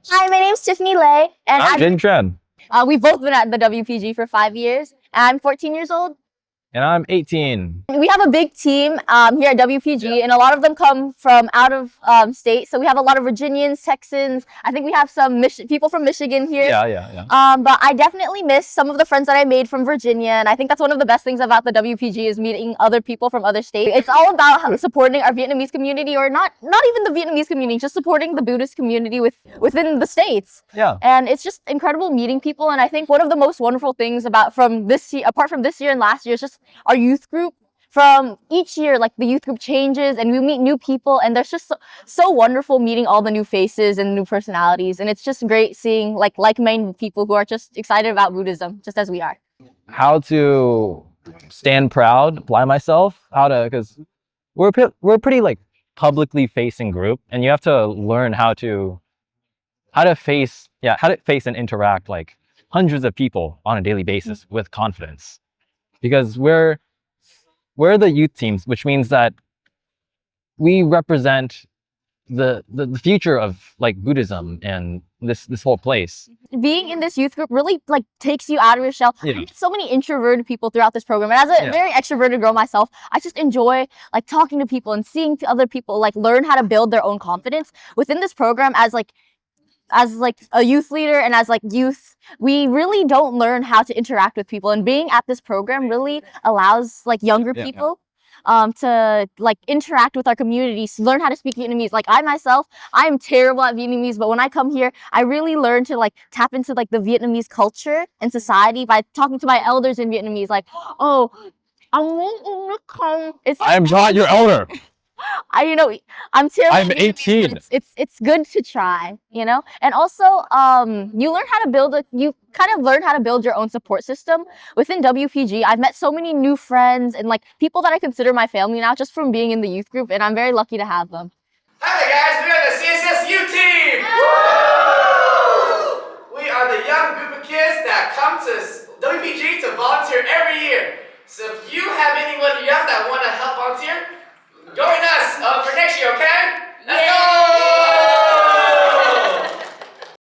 Hi, my name's Tiffany Lei, and I'm Jin Chen. we've both been at the WPG for 5 years. I'm 14 years old. And I'm 18. We have a big team here at WPG, Yeah. and a lot of them come from out of state. So we have a lot of Virginians, Texans. I think we have some people from Michigan here. Yeah. But I definitely miss some of the friends that I made from Virginia, and I think that's one of the best things about the WPG is meeting other people from other states. It's all about supporting our Vietnamese community, or not even the Vietnamese community, just supporting the Buddhist community within the states. Yeah. And it's just incredible meeting people. And I think one of the most wonderful things from this year, apart from this year and last year, is just our youth group. From each year, like the youth group changes and we meet new people, and there's just so wonderful meeting all the new faces and new personalities, and it's just great seeing like-minded people who are just excited about Buddhism just as we are. How to stand proud, apply myself, because we're a pretty like publicly facing group, and you have to learn how to face and interact like hundreds of people on a daily basis with confidence, because we're the youth teams, which means that we represent the future of like Buddhism and this whole place. Being in this youth group really like takes you out of your shell. Yeah. I meet so many introverted people throughout this program, and as a very extroverted girl myself, I just enjoy like talking to people and seeing other people like learn how to build their own confidence within this program. As a youth leader and as like youth, we really don't learn how to interact with people, and being at this program really allows like younger people to like interact with our communities, learn how to speak Vietnamese. Like I myself, I'm terrible at Vietnamese, but when I come here, I really learn to like tap into like the Vietnamese culture and society by talking to my elders in Vietnamese. Like, oh, I'm not your elder. I'm terrible. I'm 18. It's good to try, and also you kind of learn how to build your own support system within WPG. I've met so many new friends and like people that I consider my family now just from being in the youth group, and I'm very lucky to have them. Hi guys, we are the CSSU team! Woo! We are the young group of kids that come to WPG to volunteer every year. So if you have anyone young that want to help volunteer,